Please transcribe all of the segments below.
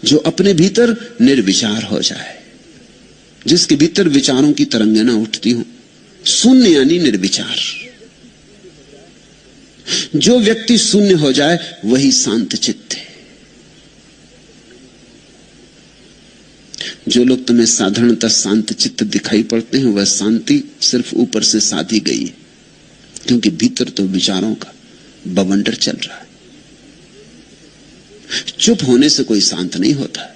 जो अपने भीतर निर्विचार हो जाए, जिसके भीतर विचारों की तरंगें ना उठती हो, शून्य यानी निर्विचार। जो व्यक्ति शून्य हो जाए वही शांत चित्त है। जो लोग तुम्हें साधारणतः शांत चित्त दिखाई पड़ते हैं, वह शांति सिर्फ ऊपर से साधी गई है, क्योंकि भीतर तो विचारों का बवंडर चल रहा है। चुप होने से कोई शांत नहीं होता,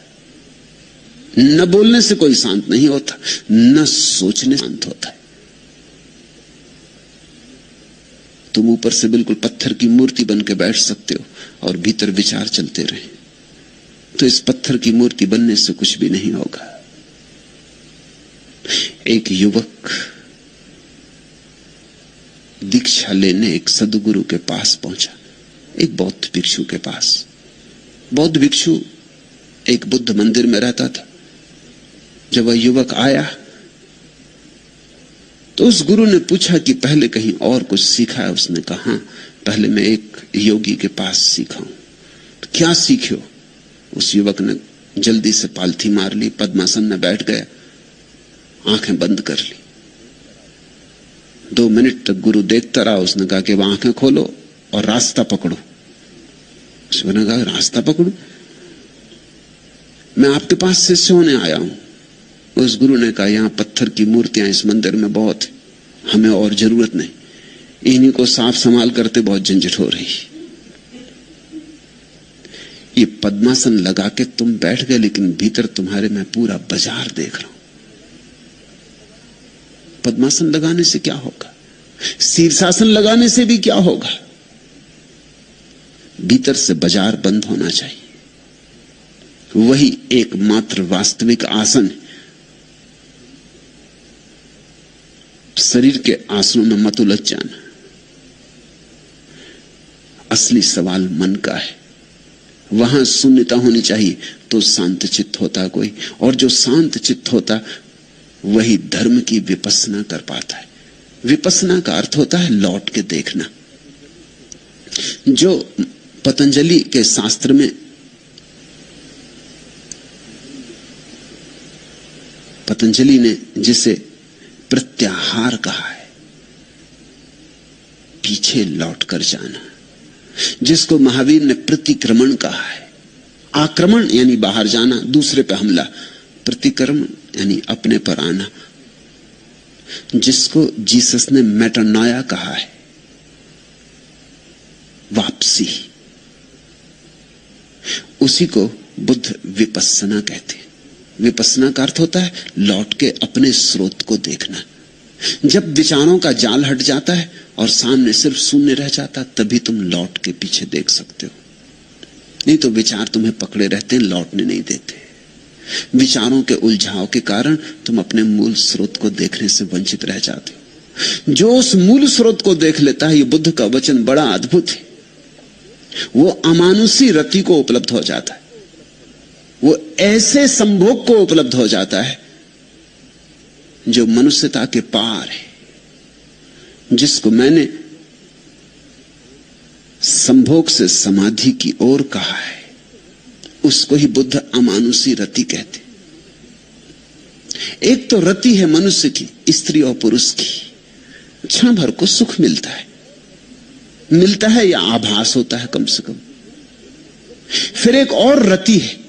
न बोलने से कोई शांत नहीं होता, न सोचने से शांत होता है। तुम ऊपर से बिल्कुल पत्थर की मूर्ति बन के बैठ सकते हो और भीतर विचार चलते रहे, तो इस पत्थर की मूर्ति बनने से कुछ भी नहीं होगा। एक युवक दीक्षा लेने एक सद्गुरु के पास पहुंचा, एक बौद्ध भिक्षु के पास। बौद्ध भिक्षु एक बुद्ध मंदिर में रहता था। जब वह युवक आया तो उस गुरु ने पूछा कि पहले कहीं और कुछ सीखा है? उसने कहा, हाँ, पहले मैं एक योगी के पास सीखा हूं। तो क्या सीखे हो? उस युवक ने जल्दी से पालथी मार ली, पद्मासन में बैठ गया, आंखें बंद कर ली। 2 मिनट तक गुरु देखता रहा। उसने कहा कि वह आंखें खोलो और रास्ता पकड़ो। उसने कहा, रास्ता पकड़ो? मैं आपके पास शिष्य होने आया हूं। उस गुरु ने कहा, यहां पत्थर की मूर्तियां इस मंदिर में बहुत है, हमें और जरूरत नहीं, इन्हीं को साफ संभाल करते बहुत झंझट हो रही। ये पद्मासन लगा के तुम बैठ गए, लेकिन भीतर तुम्हारे मैं पूरा बाजार देख रहा हूं। पद्मासन लगाने से क्या होगा? शीर्षासन लगाने से भी क्या होगा? भीतर से बाजार बंद होना चाहिए। वही एकमात्र वास्तविक आसन है। शरीर के आसनों में मत उलझ जाना। असली सवाल मन का है। वहां शून्यता होनी चाहिए तो शांत चित्त होता कोई, और जो शांत चित्त होता वही धर्म की विपස්සना कर पाता है। विपස්සना का अर्थ होता है लौट के देखना। जो पतंजलि के शास्त्र में पतंजलि ने जिसे प्रत्याहार कहा है, पीछे लौट कर जाना, जिसको महावीर ने प्रतिक्रमण कहा है, आक्रमण यानी बाहर जाना, दूसरे पर हमला, प्रतिक्रमण यानी अपने पर आना, जिसको जीसस ने मेटानॉया कहा है, वापसी, उसी को बुद्ध विपස්සना कहते हैं। विपස්සना का अर्थ होता है लौट के अपने स्रोत को देखना। जब विचारों का जाल हट जाता है और सामने सिर्फ शून्य रह जाता, तभी तुम लौट के पीछे देख सकते हो। नहीं तो विचार तुम्हें पकड़े रहते हैं, लौटने नहीं देते। विचारों के उलझाव के कारण तुम अपने मूल स्रोत को देखने से वंचित रह जाते हो। जो उस मूल स्रोत को देख लेता है, ये बुद्ध का वचन बड़ा अद्भुत है, वो अमानुषी रति को उपलब्ध हो जाता है। वो ऐसे संभोग को उपलब्ध हो जाता है जो मनुष्यता के पार है, जिसको मैंने संभोग से समाधि की ओर कहा है, उसको ही बुद्ध अमानुषी रति कहते। एक तो रति है मनुष्य की, स्त्री और पुरुष की, क्षण भर को सुख मिलता है या आभास होता है कम से कम। फिर एक और रति है,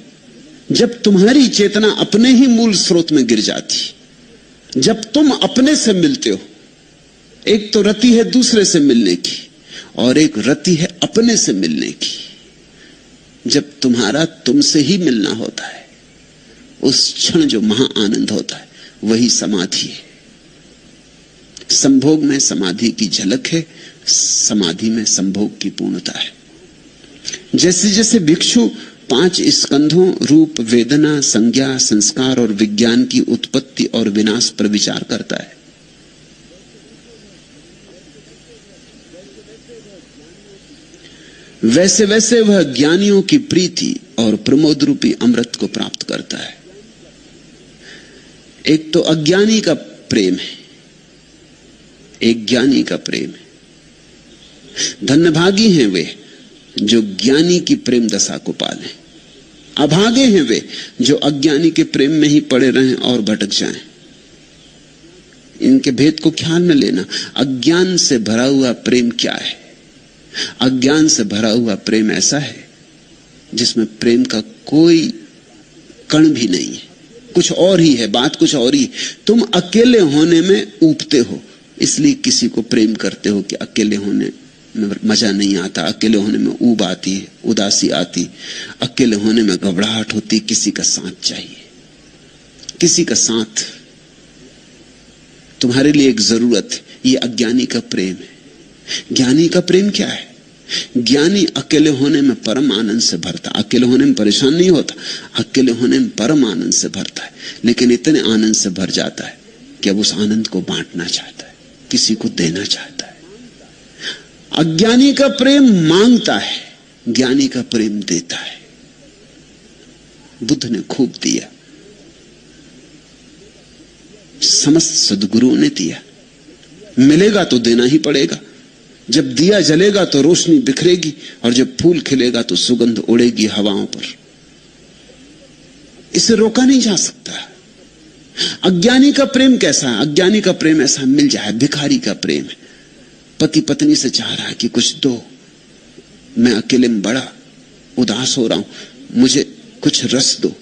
जब तुम्हारी चेतना अपने ही मूल स्रोत में गिर जाती, जब तुम अपने से मिलते हो। एक तो रति है दूसरे से मिलने की, और एक रति है अपने से मिलने की। जब तुम्हारा तुमसे ही मिलना होता है, उस क्षण जो महा आनंद होता है, वही समाधि है। संभोग में समाधि की झलक है, समाधि में संभोग की पूर्णता है। जैसे जैसे भिक्षु 5 स्कंधों रूप, वेदना, संज्ञा, संस्कार और विज्ञान की उत्पत्ति और विनाश पर विचार करता है, वैसे वैसे वह ज्ञानियों की प्रीति और प्रमोद रूपी अमृत को प्राप्त करता है। एक तो अज्ञानी का प्रेम है, एक ज्ञानी का प्रेम है। धन्यभागी हैं वे जो ज्ञानी की प्रेम दशा को पालें। अभागे हैं वे जो अज्ञानी के प्रेम में ही पड़े रहें और भटक जाएं। इनके भेद को ख्याल में लेना। अज्ञान से भरा हुआ प्रेम क्या है? अज्ञान से भरा हुआ प्रेम ऐसा है जिसमें प्रेम का कोई कण भी नहीं है, कुछ और ही है, बात कुछ और ही। तुम अकेले होने में ऊबते हो, इसलिए किसी को प्रेम करते हो कि अकेले होने में मजा नहीं आता, अकेले होने में ऊब आती है, उदासी आती, अकेले होने में घबराहट होती, किसी का साथ चाहिए, किसी का साथ तुम्हारे लिए एक जरूरत है। ये अज्ञानी का प्रेम है। ज्ञानी का प्रेम क्या है? ज्ञानी अकेले होने में परम आनंद से भरता, अकेले होने में परेशान नहीं होता, अकेले होने में परम आनंद से भरता है। लेकिन इतने आनंद से भर जाता है कि अब उस आनंद को बांटना चाहता है, किसी को देना चाहता है। अज्ञानी का प्रेम मांगता है, ज्ञानी का प्रेम देता है। बुद्ध ने खूब दिया, समस्त सद्गुरुओं ने दिया। मिलेगा तो देना ही पड़ेगा। जब दिया जलेगा तो रोशनी बिखरेगी, और जब फूल खिलेगा तो सुगंध उड़ेगी हवाओं पर। इसे रोका नहीं जा सकता। अज्ञानी का प्रेम कैसा है? अज्ञानी का प्रेम ऐसा मिल जाए, भिखारी का प्रेम है। पति पत्नी से चाह रहा है कि कुछ दो, मैं अकेले में बड़ा उदास हो रहा हूं, मुझे कुछ रस दो।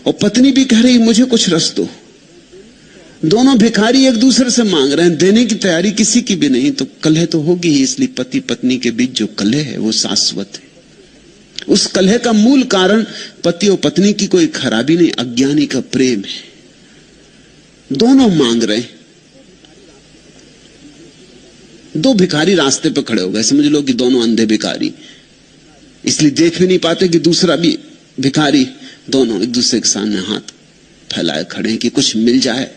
और पत्नी भी कह रही मुझे कुछ रस दो। दोनों भिखारी एक दूसरे से मांग रहे हैं, देने की तैयारी किसी की भी नहीं, तो कलह तो होगी ही। इसलिए पति पत्नी के बीच जो कलह है वो शाश्वत है। उस कलह का मूल कारण पति और पत्नी की कोई खराबी नहीं, अज्ञानी का प्रेम है। दोनों मांग रहे हैं। दो भिखारी रास्ते पे खड़े हो गए, समझ लो कि दोनों अंधे भिखारी, इसलिए देख भी नहीं पाते कि दूसरा भी भिखारी। दोनों एक दूसरे के सामने हाथ फैलाए खड़े हैं कि कुछ मिल जाए,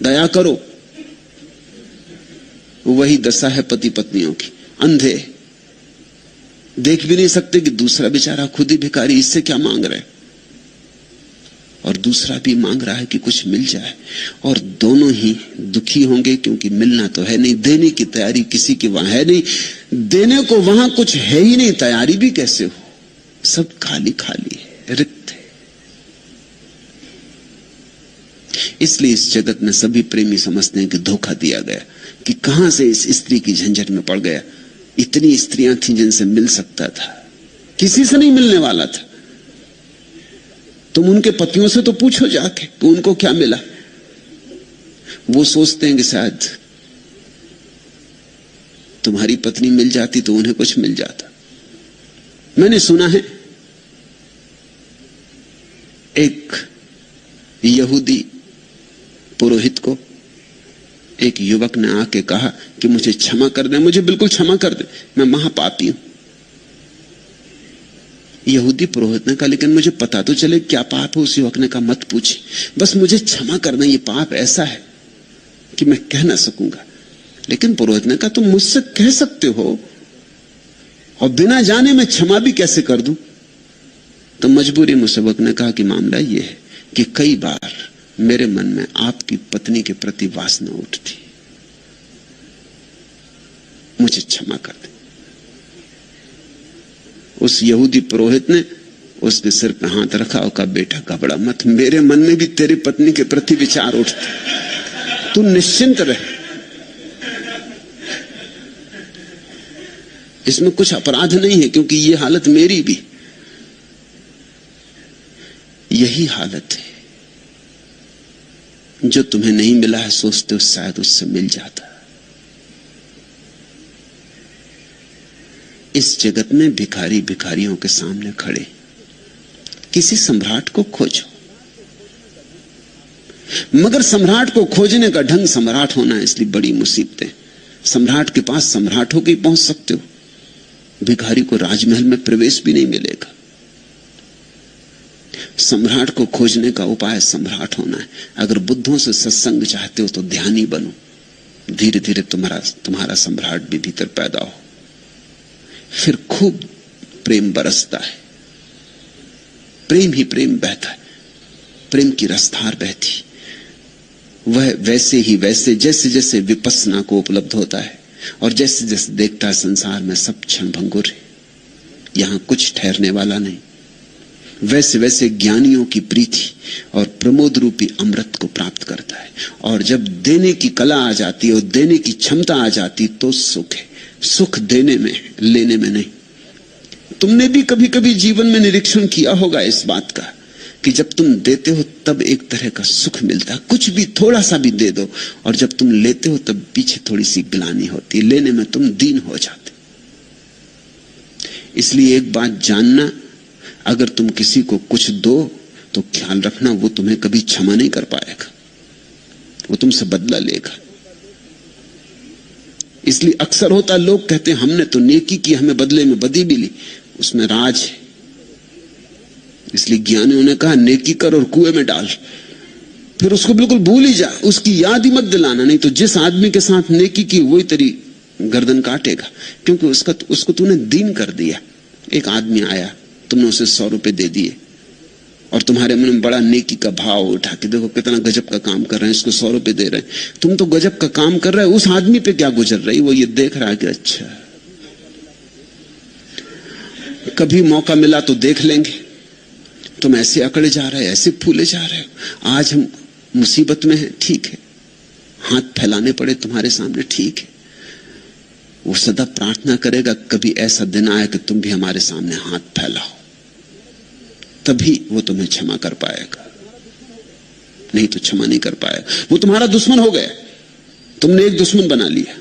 दया करो। वही दशा है पति पत्नियों की। अंधे देख भी नहीं सकते कि दूसरा बेचारा खुद ही भिखारी, इससे क्या मांग रहे, और दूसरा भी मांग रहा है कि कुछ मिल जाए। और दोनों ही दुखी होंगे, क्योंकि मिलना तो है नहीं, देने की तैयारी किसी की वहां है नहीं, देने को वहां कुछ है ही नहीं, तैयारी भी कैसे हो? सब खाली खाली है, रिक्त है। इसलिए इस जगत में सभी प्रेमी समझते हैं कि धोखा दिया गया, कि कहां से इस स्त्री की झंझट में पड़ गया। इतनी स्त्रियां थीं जिनसे मिल सकता था, किसी से नहीं मिलने वाला था। तुम उनके पतियों से तो पूछो जाके कि उनको क्या मिला। वो सोचते हैं कि शायद तुम्हारी पत्नी मिल जाती तो उन्हें कुछ मिल जाता। मैंने सुना है एक यहूदी पुरोहित को एक युवक ने आके कहा कि मुझे क्षमा कर दे, मुझे बिल्कुल क्षमा कर दे, मैं महापापी हूं। यहूदी पुरोहित ने कहा लेकिन मुझे पता तो चले क्या पाप है। उस युवक ने कहा मत पूछी, बस मुझे क्षमा करना, ये पाप ऐसा है कि मैं कह ना सकूंगा। लेकिन पुरोहित ने कहा तुम मुझसे कह सकते हो और बिना जाने मैं क्षमा भी कैसे कर दूं? तो मजबूरी में युवक ने कहा कि मामला यह है कि कई बार मेरे मन में आपकी पत्नी के प्रति वासना उठती, मुझे क्षमा कर दे। उस यहूदी पुरोहित ने उसके सिर पर हाथ रखा और कहा बेटा घबरा मत, मेरे मन में भी तेरी पत्नी के प्रति विचार उठते, तू निश्चिंत रहे, इसमें कुछ अपराध नहीं है, क्योंकि ये हालत मेरी भी। यही हालत है जो तुम्हें नहीं मिला है, सोचते हो शायद उससे मिल जाता। इस जगत में भिखारी भिखारियों के सामने खड़े, किसी सम्राट को खोजो, मगर सम्राट को खोजने का ढंग सम्राट होना है, इसलिए बड़ी मुसीबतें। सम्राट के पास सम्राट होकर ही पहुंच सकते हो, भिखारी को राजमहल में प्रवेश भी नहीं मिलेगा। सम्राट को खोजने का उपाय सम्राट होना है। अगर बुद्धों से सत्संग चाहते हो तो ध्यानी बनो, धीरे धीरे तुम्हारा सम्राट भी भीतर पैदा हो, फिर खूब प्रेम बरसता है, प्रेम ही प्रेम बहता है, प्रेम की रसधार बहती। वह वैसे ही वैसे जैसे जैसे विपस्सना को उपलब्ध होता है और जैसे जैसे देखता है संसार में सब क्षण भंगुर है, यहां कुछ ठहरने वाला नहीं। वैसे वैसे ज्ञानियों की प्रीति और प्रमोद रूपी अमृत को प्राप्त करता है। और जब देने की कला आ जाती है और देने की क्षमता आ जाती तो सुख है। सुख देने में, लेने में नहीं। तुमने भी कभी कभी जीवन में निरीक्षण किया होगा इस बात का कि जब तुम देते हो तब एक तरह का सुख मिलता है, कुछ भी थोड़ा सा भी दे दो, और जब तुम लेते हो तब पीछे थोड़ी सी ग्लानि होती है, लेने में तुम दीन हो जाते। इसलिए एक बात जानना, अगर तुम किसी को कुछ दो तो ख्याल रखना वो तुम्हें कभी क्षमा नहीं कर पाएगा, वो तुमसे बदला लेगा। इसलिए अक्सर होता, लोग कहते हैं हमने तो नेकी की, हमें बदले में बदी भी ली, उसमें राज है। इसलिए ज्ञानियों ने कहा नेकी कर और कुएं में डाल, फिर उसको बिल्कुल भूल ही जा, उसकी याद ही मत दिलाना, नहीं तो जिस आदमी के साथ नेकी की वही तेरी गर्दन काटेगा, क्योंकि उसको तूने दीन कर दिया। एक आदमी आया, तुमने उसे 100 रुपए दे दिए और तुम्हारे मन में बड़ा नेकी का भाव उठा कि देखो कितना गजब का काम कर रहे हैं, इसको 100 रुपए दे रहे हैं। तुम तो गजब का काम कर रहे हो, उस आदमी पे क्या गुजर रही, वो ये देख रहा है कि अच्छा कभी मौका मिला तो देख लेंगे। तुम ऐसे अकड़े जा रहे हो, ऐसे फूले जा रहे हो, आज हम मुसीबत में हैं, ठीक है, हाथ फैलाने पड़े तुम्हारे सामने, ठीक है। वो सदा प्रार्थना करेगा कभी ऐसा दिन आए कि तुम भी हमारे सामने हाथ फैलाओ, तभी वो तुम्हें क्षमा कर पाएगा, नहीं तो क्षमा नहीं कर पाएगा। वो तुम्हारा दुश्मन हो गया, तुमने एक दुश्मन बना लिया।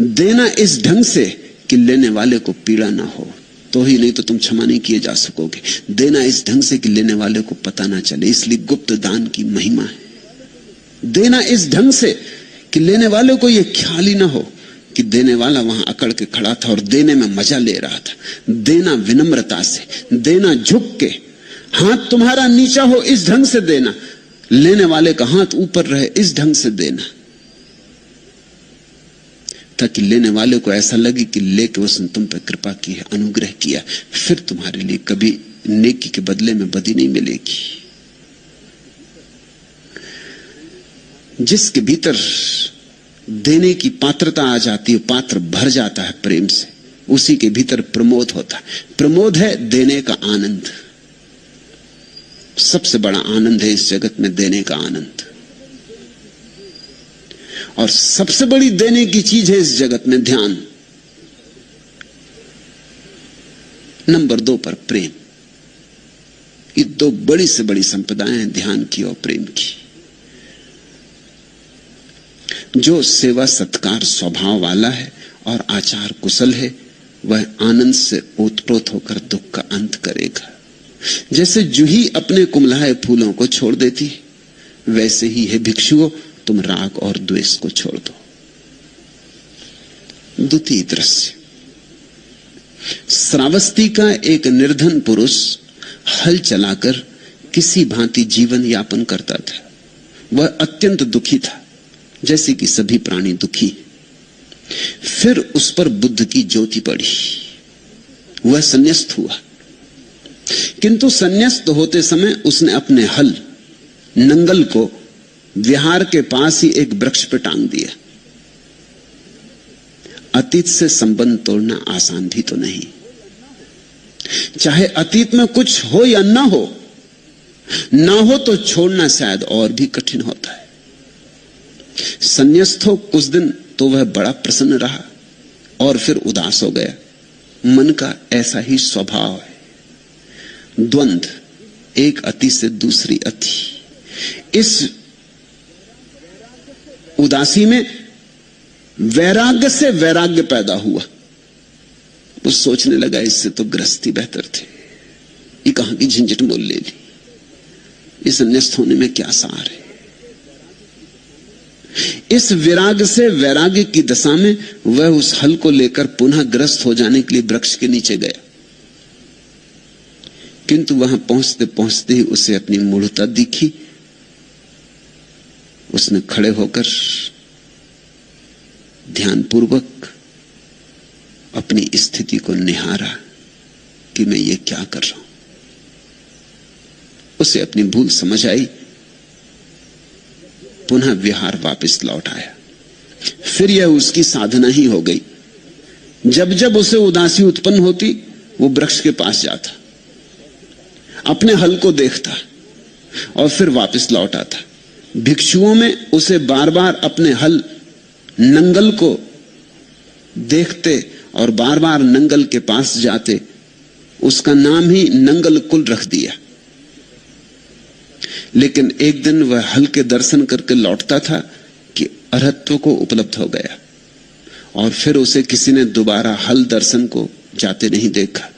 देना इस ढंग से कि लेने वाले को पीड़ा ना हो, तो ही, नहीं तो तुम क्षमा नहीं किए जा सकोगे। देना इस ढंग से कि लेने वाले को पता ना चले, इसलिए गुप्त दान की महिमा है। देना इस ढंग से कि लेने वाले को यह ख्याल ही ना हो कि देने वाला वहां अकड़ के खड़ा था और देने में मजा ले रहा था। देना विनम्रता से, देना झुक के, हाथ तुम्हारा नीचा हो इस ढंग से देना, लेने वाले का हाथ ऊपर रहे इस ढंग से देना, ताकि लेने वाले को ऐसा लगे कि लेके उसने तुम पर कृपा की है, अनुग्रह किया। फिर तुम्हारे लिए कभी नेकी के बदले में बदी नहीं मिलेगी। जिसके भीतर देने की पात्रता आ जाती है, पात्र भर जाता है प्रेम से, उसी के भीतर प्रमोद होता है। प्रमोद है देने का आनंद। सबसे बड़ा आनंद है इस जगत में देने का आनंद, और सबसे बड़ी देने की चीज है इस जगत में ध्यान। नंबर 2 पर प्रेम। ये 2 बड़ी से बड़ी संपदाएं हैं, ध्यान की और प्रेम की। जो सेवा सत्कार स्वभाव वाला है और आचार कुशल है, वह आनंद से ओतप्रोत होकर दुख का अंत करेगा। जैसे जूही अपने कुमलाए फूलों को छोड़ देती, वैसे ही है भिक्षुओं, तुम राग और द्वेष को छोड़ दो। द्वितीय दृश्य, श्रावस्ती का एक निर्धन पुरुष हल चलाकर किसी भांति जीवन यापन करता था। वह अत्यंत दुखी था, जैसे कि सभी प्राणी दुखी। फिर उस पर बुद्ध की ज्योति पड़ी, वह संन्यास्त हुआ। किंतु संन्यास्त होते समय उसने अपने हल नंगल को विहार के पास ही एक वृक्ष पर टांग दिया। अतीत से संबंध तोड़ना आसान भी तो नहीं, चाहे अतीत में कुछ हो या ना हो तो छोड़ना शायद और भी कठिन होता है। संन्यास्त हो कुछ दिन तो वह बड़ा प्रसन्न रहा और फिर उदास हो गया। मन का ऐसा ही स्वभाव है, द्वंद, एक अति से दूसरी अति। इस उदासी में वैराग्य से वैराग्य पैदा हुआ। वो सोचने लगा इससे तो गृहस्थी बेहतर थे, ये कहां की झंझट मोल ले ली, इस संन्यास्त होने में क्या सार है। इस विराग से वैराग्य की दशा में वह उस हल को लेकर पुनः ग्रस्त हो जाने के लिए वृक्ष के नीचे गया। किंतु वहां पहुंचते पहुंचते ही उसे अपनी मूढ़ता दिखी। उसने खड़े होकर ध्यानपूर्वक अपनी स्थिति को निहारा कि मैं ये क्या कर रहा हूं। उसे अपनी भूल समझ आई, पुनः विहार वापस लौट आया। फिर यह उसकी साधना ही हो गई जब जब उसे उदासी उत्पन्न होती वो वृक्ष के पास जाता, अपने हल को देखता और फिर वापस लौट आता। भिक्षुओं में उसे बार बार अपने हल नंगल को देखते और बार बार नंगल के पास जाते, उसका नाम ही नंगल कुल रख दिया। लेकिन एक दिन वह हल के दर्शन करके लौटता था कि अरहत्व को उपलब्ध हो गया, और फिर उसे किसी ने दोबारा हल दर्शन को जाते नहीं देखा।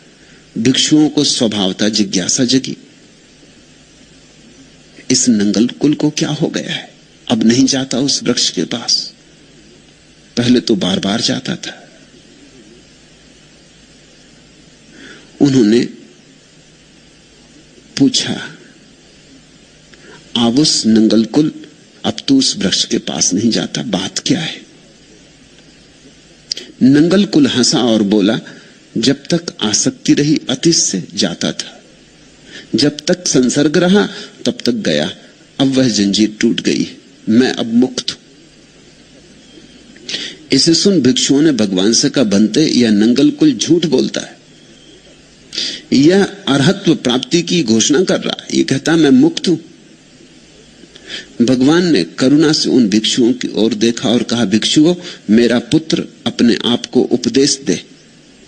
भिक्षुओं को स्वभावतः जिज्ञासा जगी, इस नंगल कुल को क्या हो गया है, अब नहीं जाता उस वृक्ष के पास, पहले तो बार बार जाता था। उन्होंने पूछा, आवुस नंगल कुल, अब तू उस वृक्ष के पास नहीं जाता, बात क्या है? नंगल कुल हंसा और बोला, जब तक आसक्ति रही अतीत से जाता था, जब तक संसर्ग रहा तब तक गया, अब वह जंजीर टूट गई, मैं अब मुक्त हूं। इसे सुन भिक्षुओं ने भगवान से कहा, बनते यह नंगल कुल झूठ बोलता है, यह अरहत्व प्राप्ति की घोषणा कर रहा है, यह कहता मैं मुक्त हूं। भगवान ने करुणा से उन भिक्षुओं की ओर देखा और कहा, भिक्षुओं, मेरा पुत्र अपने आप को उपदेश दे,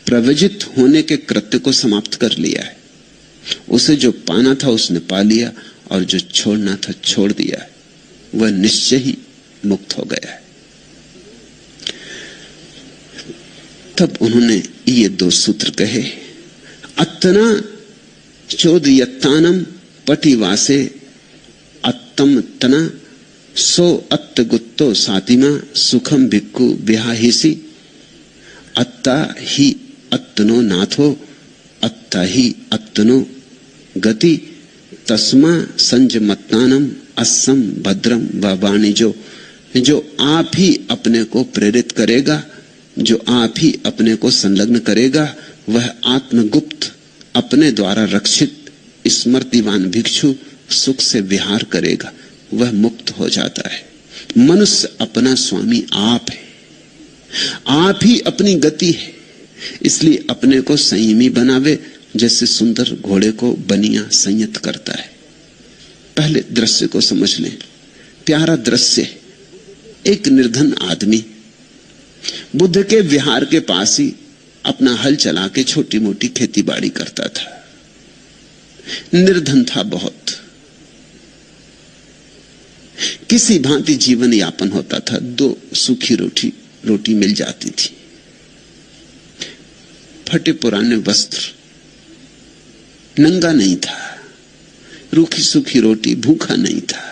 प्रवजित होने के कृत्य को समाप्त कर लिया है, उसे जो पाना था उसने पा लिया और जो छोड़ना था छोड़ दिया है, वह निश्चय ही मुक्त हो गया है। तब उन्होंने ये दो सूत्र कहे, अत्तना चोदयत्तानम पटिवासे अत्तम तना सो अत्त गुत्तो सातिमा सुखम भिक्खु विहाहिसी अत्ता ही अत्तनो नाथो अत्ता ही अत्तनो गति तस्मा संजमत्तानम अस्सम भद्रम व वाणिजो। जो आप ही अपने को प्रेरित करेगा, जो आप ही अपने को संलग्न करेगा, वह आत्मगुप्त अपने द्वारा रक्षित स्मृतिवान भिक्षु सुख से विहार करेगा, वह मुक्त हो जाता है। मनुष्य अपना स्वामी आप है, आप ही अपनी गति है, इसलिए अपने को संयमी बनावे, जैसे सुंदर घोड़े को बनिया संयत करता है। पहले दृश्य को समझ लें, प्यारा दृश्य, एक निर्धन आदमी बुद्ध के विहार के पास ही अपना हल चला के छोटी मोटी खेती बाड़ी करता था। निर्धन था बहुत, किसी भांति जीवन यापन होता था, 2 सूखी रोटी मिल जाती थी, फटे पुराने वस्त्र, नंगा नहीं था, रूखी सूखी रोटी, भूखा नहीं था,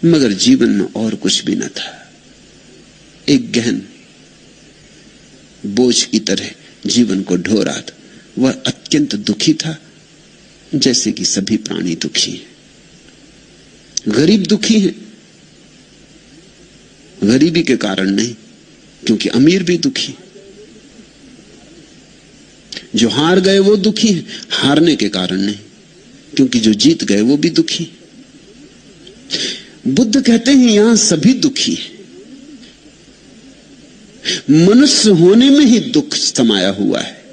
मगर जीवन में और कुछ भी न था। एक गहन बोझ की तरह जीवन को ढो रहा था। वह अत्यंत दुखी था, जैसे कि सभी प्राणी दुखी हैं। गरीब दुखी हैं, गरीबी के कारण नहीं, क्योंकि अमीर भी दुखी। जो हार गए वो दुखी हैं, हारने के कारण नहीं, क्योंकि जो जीत गए वो भी दुखी। बुद्ध कहते हैं यहां सभी दुखी हैं, मनुष्य होने में ही दुख समाया हुआ है।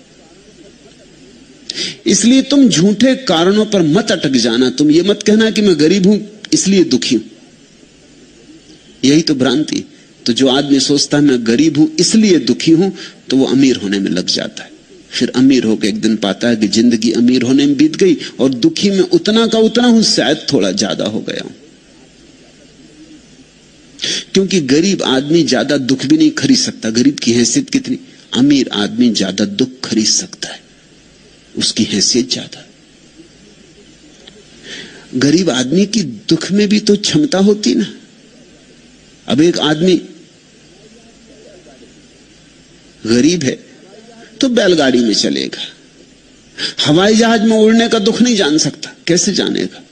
इसलिए तुम झूठे कारणों पर मत अटक जाना। तुम ये मत कहना कि मैं गरीब हूं इसलिए दुखी हूं, यही तो भ्रांति। तो जो आदमी सोचता है मैं गरीब हूं इसलिए दुखी हूं, तो वो अमीर होने में लग जाता है। फिर अमीर होकर एक दिन पाता है कि जिंदगी अमीर होने में बीत गई और दुखी में उतना का उतना हूं, शायद थोड़ा ज्यादा हो गया हूं। क्योंकि गरीब आदमी ज्यादा दुख भी नहीं खरीद सकता। गरीब की हैसियत कितनी, अमीर आदमी ज्यादा दुख खरीद सकता है, उसकी हैसियत ज्यादा। गरीब आदमी की दुख में भी तो क्षमता होती ना। अब एक आदमी गरीब है तो बैलगाड़ी में चलेगा, हवाई जहाज में उड़ने का दुख नहीं जान सकता, कैसे जानेगा?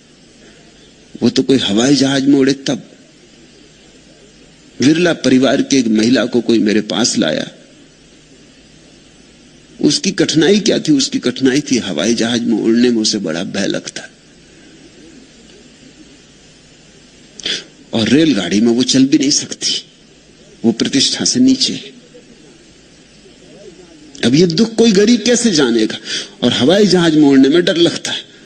वो तो कोई हवाई जहाज में उड़े तब। विरला परिवार की एक महिला को कोई मेरे पास लाया, उसकी कठिनाई क्या थी? उसकी कठिनाई थी हवाई जहाज में उड़ने में उसे बड़ा भय लगता, और रेलगाड़ी में वो चल भी नहीं सकती, वो प्रतिष्ठा से नीचे है। अब ये दुख कोई गरीब कैसे जानेगा। और हवाई जहाज में उड़ने में डर लगता है,